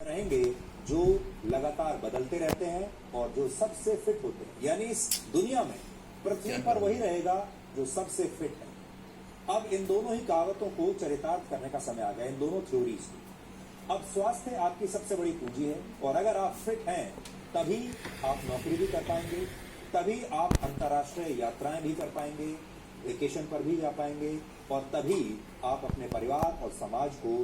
रहेंगे जो लगातार बदलते रहते हैं और जो सबसे फिट होते हैं, यानी इस दुनिया में पृथ्वी पर वही रहेगा जो सबसे फिट है। अब इन दोनों ही कहावतों को चरितार्थ करने का समय आ गया, इन दोनों थ्योरीज को। अब स्वास्थ्य आपकी सबसे बड़ी पूंजी है और अगर आप फिट हैं तभी आप नौकरी भी कर पाएंगे, तभी आप अंतर्राष्ट्रीय यात्राएं भी कर पाएंगे, वेकेशन पर भी जा पाएंगे और तभी आप अपने परिवार और समाज को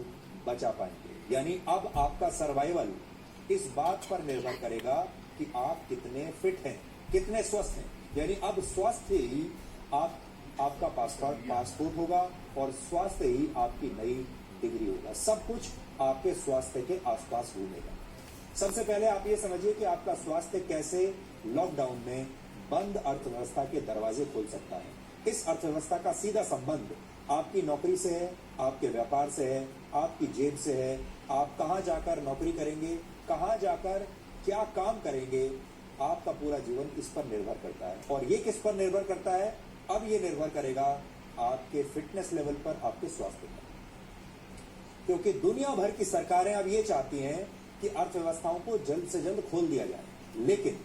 बचा पाएंगे। यानी अब आपका सर्वाइवल इस बात पर निर्भर करेगा कि आप कितने फिट हैं, कितने स्वस्थ हैं। यानी अब स्वास्थ्य ही आपका पासपोर्ट होगा और स्वास्थ्य ही आपकी नई डिग्री होगा। सब कुछ आपके स्वास्थ्य के आसपास घूमेगा। सबसे पहले आप ये समझिए कि आपका स्वास्थ्य कैसे लॉकडाउन में बंद अर्थव्यवस्था के दरवाजे खोल सकता है। इस अर्थव्यवस्था का सीधा संबंध आपकी नौकरी से है, आपके व्यापार से है, आपकी जेब से है। आप कहां जाकर नौकरी करेंगे, कहां जाकर क्या काम करेंगे, आपका पूरा जीवन इस पर निर्भर करता है। और ये किस पर निर्भर करता है? अब ये निर्भर करेगा आपके फिटनेस लेवल पर, आपके स्वास्थ्य पर। क्योंकि दुनिया भर की सरकारें अब ये चाहती हैं कि अर्थव्यवस्थाओं को जल्द से जल्द खोल दिया जाए, लेकिन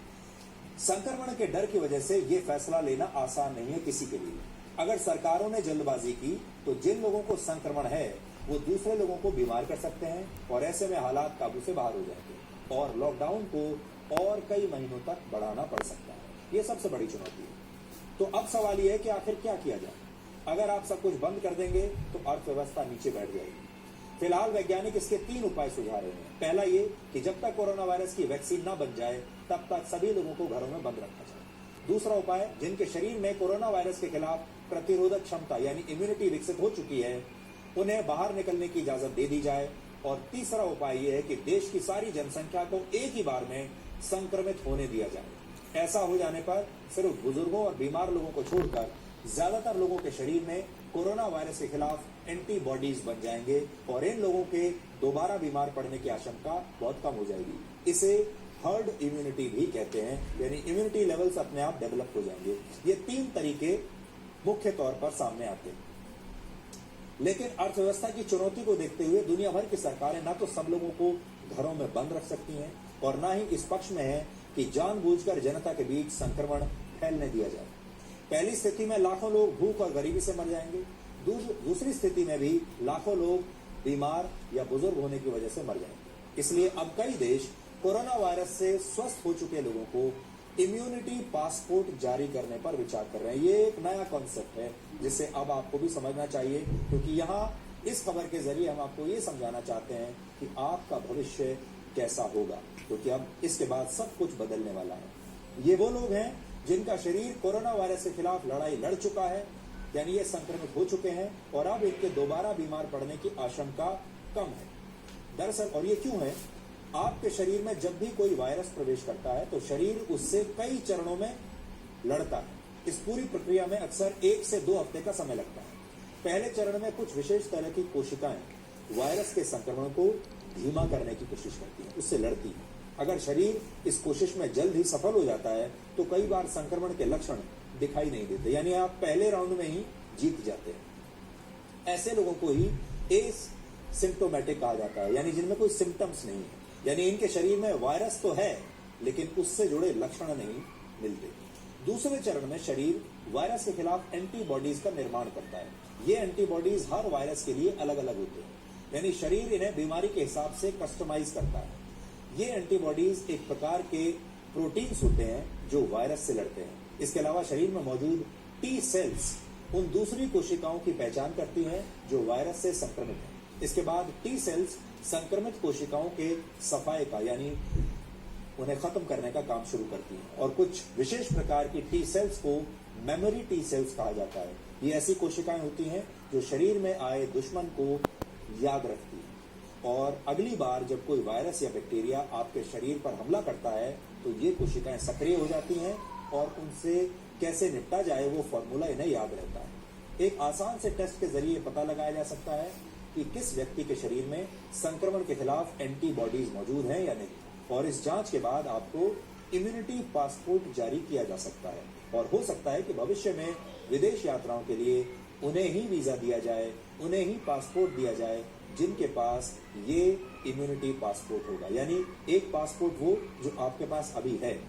संक्रमण के डर की वजह से ये फैसला लेना आसान नहीं है किसी के लिए। अगर सरकारों ने जल्दबाजी की तो जिन लोगों को संक्रमण है वो दूसरे लोगों को बीमार कर सकते हैं और ऐसे में हालात काबू से बाहर हो जाएंगे और लॉकडाउन को और कई महीनों तक बढ़ाना पड़ सकता है। ये सबसे बड़ी चुनौती है। तो अब सवाल यह है कि आखिर क्या किया जाए। अगर आप सब कुछ बंद कर देंगे तो अर्थव्यवस्था नीचे बैठ जाएगी। फिलहाल वैज्ञानिक इसके 3 उपाय सुझा रहे हैं। पहला ये कि जब तक कोरोना वायरस की वैक्सीन न बन जाए तब तक सभी लोगों को घरों में बंद रखा जाए। दूसरा उपाय, जिनके शरीर में कोरोना वायरस के खिलाफ प्रतिरोधक क्षमता यानी इम्यूनिटी विकसित हो चुकी है, उन्हें बाहर निकलने की इजाजत दे दी जाए। और तीसरा उपाय यह है कि देश की सारी जनसंख्या को एक ही बार में संक्रमित होने दिया जाए। ऐसा हो जाने पर सिर्फ बुजुर्गों और बीमार लोगों को छोड़कर ज्यादातर लोगों के शरीर में कोरोना वायरस के खिलाफ एंटीबॉडीज बन जाएंगे और इन लोगों के दोबारा बीमार पड़ने की आशंका बहुत कम हो जाएगी। इसे हर्ड इम्यूनिटी भी कहते हैं, यानी इम्यूनिटी लेवल्स अपने आप डेवलप हो जाएंगे। ये 3 तरीके मुख्य तौर पर सामने आते हैं। लेकिन अर्थव्यवस्था की चुनौती को देखते हुए दुनिया भर की सरकारें ना तो सब लोगों को घरों में बंद रख सकती हैं और ना ही इस पक्ष में है कि जानबूझकर जनता के बीच संक्रमण फैलने दिया जाए। पहली स्थिति में लाखों लोग भूख और गरीबी से मर जाएंगे। दूसरी स्थिति में भी लाखों लोग बीमार या बुजुर्ग होने की वजह से मर जाएंगे। इसलिए अब कई देश कोरोना वायरस से स्वस्थ हो चुके लोगों को इम्यूनिटी पासपोर्ट जारी करने पर विचार कर रहे हैं। ये एक नया कॉन्सेप्ट है जिसे अब आपको भी समझना चाहिए, क्योंकि यहाँ इस खबर के जरिए हम आपको ये समझाना चाहते हैं कि आपका भविष्य कैसा होगा, क्योंकि अब इसके बाद सब कुछ बदलने वाला है। ये वो लोग हैं जिनका शरीर कोरोना वायरस के खिलाफ लड़ाई लड़ चुका है, यानी ये संक्रमित हो चुके हैं और अब इनके दोबारा बीमार पड़ने की आशंका कम है। दरअसल, और ये क्यों है, आपके शरीर में जब भी कोई वायरस प्रवेश करता है तो शरीर उससे कई चरणों में लड़ता है। इस पूरी प्रक्रिया में अक्सर 1 से 2 हफ्ते का समय लगता है। पहले चरण में कुछ विशेष तरह की कोशिकाएं वायरस के संक्रमण को धीमा करने की कोशिश करती हैं, उससे लड़ती हैं। अगर शरीर इस कोशिश में जल्द ही सफल हो जाता है तो कई बार संक्रमण के लक्षण दिखाई नहीं देते, यानी आप पहले राउंड में ही जीत जाते हैं। ऐसे लोगों को ही एसिम्प्टोमेटिक कहा जाता है, यानी जिनमें कोई सिम्टम्स नहीं है, यानी इनके शरीर में वायरस तो है लेकिन उससे जुड़े लक्षण नहीं मिलते। दूसरे चरण में शरीर वायरस के खिलाफ एंटीबॉडीज का निर्माण करता है। ये एंटीबॉडीज हर वायरस के लिए अलग अलग होते हैं, यानी शरीर इन्हें बीमारी के हिसाब से कस्टमाइज करता है। ये एंटीबॉडीज एक प्रकार के प्रोटीन्स होते हैं जो वायरस से लड़ते हैं। इसके अलावा शरीर में मौजूद टी सेल्स उन दूसरी कोशिकाओं की पहचान करती हैं जो वायरस से संक्रमित है। इसके बाद टी सेल्स संक्रमित कोशिकाओं के सफाई का, यानी उन्हें खत्म करने का काम शुरू करती हैं और कुछ विशेष प्रकार की टी सेल्स को मेमोरी टी सेल्स कहा जाता है। ये ऐसी कोशिकाएं होती हैं जो शरीर में आए दुश्मन को याद रखती हैं और अगली बार जब कोई वायरस या बैक्टीरिया आपके शरीर पर हमला करता है तो ये कोशिकाएं सक्रिय हो जाती हैं और उनसे कैसे निपटा जाए वो फॉर्मूला इन्हें याद रहता है। एक आसान से टेस्ट के जरिए पता लगाया जा सकता है कि किस व्यक्ति के शरीर में संक्रमण के खिलाफ एंटीबॉडीज मौजूद हैं या नहीं, और इस जांच के बाद आपको इम्यूनिटी पासपोर्ट जारी किया जा सकता है। और हो सकता है कि भविष्य में विदेश यात्राओं के लिए उन्हें ही वीजा दिया जाए, उन्हें ही पासपोर्ट दिया जाए जिनके पास ये इम्यूनिटी पासपोर्ट होगा। यानी एक पासपोर्ट वो जो आपके पास अभी है,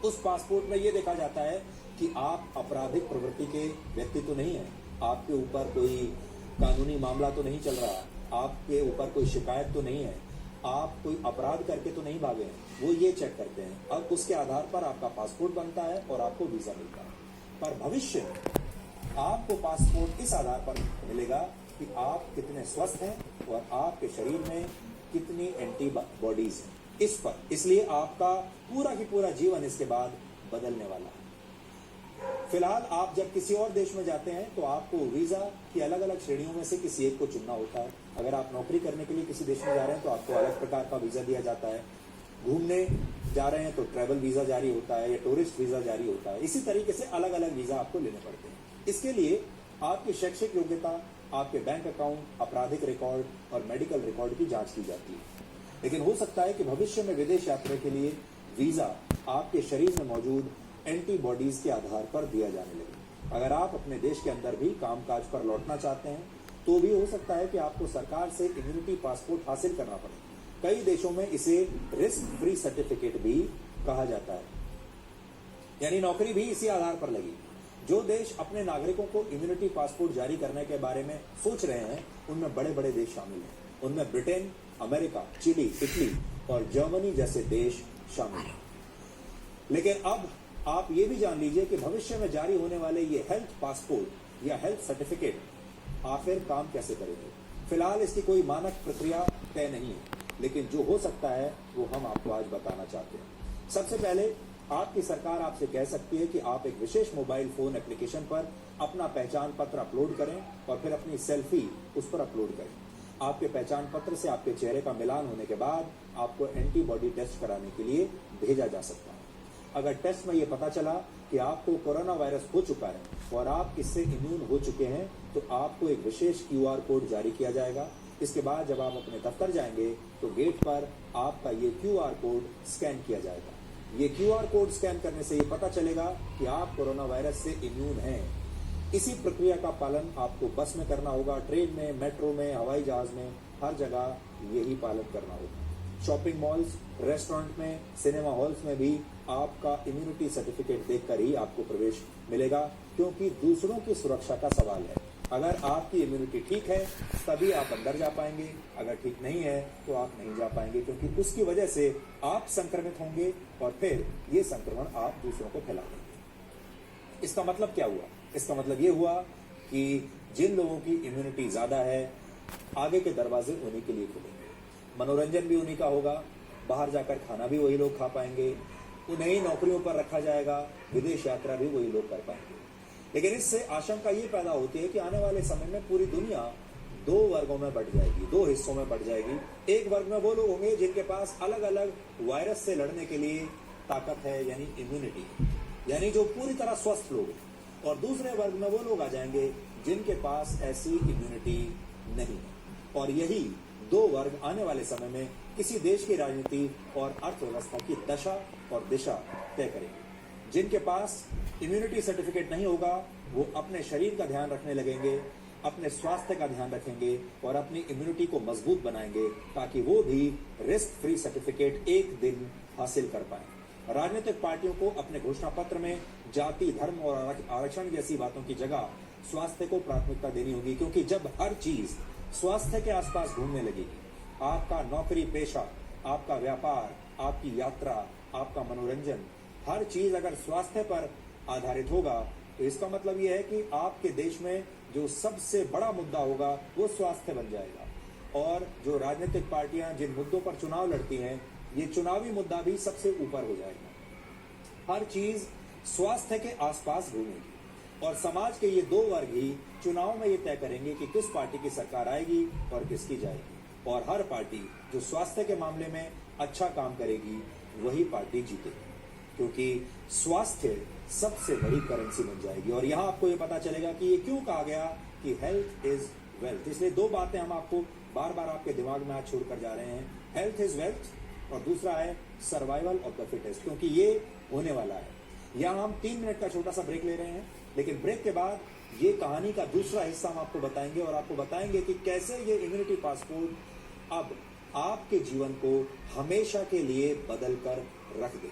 उस पासपोर्ट में ये देखा जाता है कि आप आपराधिक प्रवृत्ति के व्यक्ति तो नहीं है, आपके ऊपर कोई कानूनी मामला तो नहीं चल रहा, आपके ऊपर कोई शिकायत तो नहीं है, आप कोई अपराध करके तो नहीं भागे हैं, वो ये चेक करते हैं। अब उसके आधार पर आपका पासपोर्ट बनता है और आपको वीजा मिलता है। पर भविष्य में आपको पासपोर्ट इस आधार पर मिलेगा कि आप कितने स्वस्थ हैं और आपके शरीर में कितनी एंटीबॉडीज हैं इस पर। इसलिए आपका पूरा की पूरा जीवन इसके बाद बदलने वाला है। फिलहाल आप जब किसी और देश में जाते हैं तो आपको वीजा की अलग अलग श्रेणियों में से किसी एक को चुनना होता है। अगर आप नौकरी करने के लिए किसी देश में जा रहे हैं तो आपको अलग प्रकार का वीजा दिया जाता है। घूमने जा रहे हैं तो ट्रैवल वीजा जारी होता है या टूरिस्ट वीजा जारी होता है। इसी तरीके से अलग अलग वीजा आपको लेने पड़ते हैं। इसके लिए आपकी शैक्षिक योग्यता, आपके बैंक अकाउंट, आपराधिक रिकॉर्ड और मेडिकल रिकॉर्ड की जांच की जाती है। लेकिन हो सकता है कि भविष्य में विदेश यात्रा के लिए वीजा आपके शरीर में मौजूद एंटीबॉडीज के आधार पर दिया जाने लगे। अगर आप अपने देश के अंदर भी कामकाज पर लौटना चाहते हैं तो भी हो सकता है कि आपको सरकार से इम्यूनिटी पासपोर्ट हासिल करना पड़े। कई देशों में इसे रिस्क फ्री सर्टिफिकेट भी कहा जाता है, यानी नौकरी भी इसी आधार पर लगी। जो देश अपने नागरिकों को इम्यूनिटी पासपोर्ट जारी करने के बारे में सोच रहे हैं उनमें बड़े बड़े देश शामिल हैं। उनमें ब्रिटेन, अमेरिका, चिली, इटली और जर्मनी जैसे देश शामिल हैं। लेकिन अब आप ये भी जान लीजिए कि भविष्य में जारी होने वाले ये हेल्थ पासपोर्ट या हेल्थ सर्टिफिकेट आखिर काम कैसे करेंगे। फिलहाल इसकी कोई मानक प्रक्रिया तय नहीं है, लेकिन जो हो सकता है वो हम आपको आज बताना चाहते हैं। सबसे पहले आपकी सरकार आपसे कह सकती है कि आप एक विशेष मोबाइल फोन एप्लीकेशन पर अपना पहचान पत्र अपलोड करें और फिर अपनी सेल्फी उस पर अपलोड करें। आपके पहचान पत्र से आपके चेहरे का मिलान होने के बाद आपको एंटीबॉडी टेस्ट कराने के लिए भेजा जा सकता है। अगर टेस्ट में ये पता चला कि आपको कोरोना वायरस हो चुका है और आप इससे इम्यून हो चुके हैं तो आपको एक विशेष QR कोड जारी किया जाएगा। इसके बाद जब आप अपने दफ्तर जाएंगे तो गेट पर आपका ये QR कोड स्कैन किया जाएगा। ये QR कोड स्कैन करने से ये पता चलेगा कि आप कोरोना वायरस से इम्यून हैं। इसी प्रक्रिया का पालन आपको बस में करना होगा, ट्रेन में, मेट्रो में, हवाई जहाज में, हर जगह यही पालन करना होगा। शॉपिंग मॉल्स, रेस्टोरेंट में, सिनेमा हॉल्स में भी आपका इम्यूनिटी सर्टिफिकेट देखकर ही आपको प्रवेश मिलेगा, क्योंकि दूसरों की सुरक्षा का सवाल है। अगर आपकी इम्यूनिटी ठीक है तभी आप अंदर जा पाएंगे, अगर ठीक नहीं है तो आप नहीं जा पाएंगे, क्योंकि उसकी वजह से आप संक्रमित होंगे और फिर ये संक्रमण आप दूसरों को फैला देंगे। इसका मतलब क्या हुआ? इसका मतलब ये हुआ कि जिन लोगों की इम्यूनिटी ज्यादा है आगे के दरवाजे उन्हीं के लिए खुलेंगे, मनोरंजन भी उन्हीं का होगा, बाहर जाकर खाना भी वही लोग खा पाएंगे, उन्हें ही नौकरियों पर रखा जाएगा, विदेश यात्रा भी वही लोग कर पाएंगे। लेकिन इससे आशंका ये पैदा होती है कि आने वाले समय में पूरी दुनिया दो वर्गों में बढ़ जाएगी, दो हिस्सों में बढ़ जाएगी। एक वर्ग में वो लोग होंगे जिनके पास अलग अलग वायरस से लड़ने के लिए ताकत है, यानी इम्यूनिटी, यानी जो पूरी तरह स्वस्थ लोग हैं, और दूसरे वर्ग में वो लोग आ जाएंगे जिनके पास ऐसी इम्यूनिटी नहीं है। और यही दो वर्ग आने वाले समय में किसी देश की राजनीति और अर्थव्यवस्था की दशा और दिशा तय करेंगे। जिनके पास इम्यूनिटी सर्टिफिकेट नहीं होगा वो अपने शरीर का ध्यान रखने लगेंगे, अपने स्वास्थ्य का ध्यान रखेंगे और अपनी इम्यूनिटी को मजबूत बनाएंगे ताकि वो भी रिस्क फ्री सर्टिफिकेट एक दिन हासिल कर पाए। राजनीतिक पार्टियों को अपने घोषणा पत्र में जाति, धर्म और आरक्षण जैसी बातों की जगह स्वास्थ्य को प्राथमिकता देनी होगी, क्योंकि जब हर चीज स्वास्थ्य के आसपास घूमने लगेगी, आपका नौकरी पेशा, आपका व्यापार, आपकी यात्रा, आपका मनोरंजन, हर चीज अगर स्वास्थ्य पर आधारित होगा तो इसका मतलब यह है कि आपके देश में जो सबसे बड़ा मुद्दा होगा वो स्वास्थ्य बन जाएगा। और जो राजनीतिक पार्टियां जिन मुद्दों पर चुनाव लड़ती हैं, ये चुनावी मुद्दा भी सबसे ऊपर हो जाएगा। हर चीज स्वास्थ्य के आसपास घूमेगी और समाज के ये दो वर्ग ही चुनाव में ये तय करेंगे कि किस पार्टी की सरकार आएगी और किसकी जाएगी। और हर पार्टी जो स्वास्थ्य के मामले में अच्छा काम करेगी वही पार्टी जीतेगी, क्योंकि स्वास्थ्य सबसे बड़ी करेंसी बन जाएगी। और यहाँ आपको ये पता चलेगा कि ये क्यों कहा गया कि हेल्थ इज वेल्थ। इसलिए दो बातें हम आपको बार बार आपके दिमाग में आज छोड़कर जा रहे हैं, हेल्थ इज वेल्थ और दूसरा है सर्वाइवल ऑफ द फिटेस्ट, क्योंकि ये होने वाला है। यहाँ हम 3 मिनट का छोटा सा ब्रेक ले रहे हैं, लेकिन ब्रेक के बाद ये कहानी का दूसरा हिस्सा हम आपको बताएंगे और आपको बताएंगे कि कैसे ये इम्यूनिटी पासपोर्ट अब आपके जीवन को हमेशा के लिए बदल कर रख देगा।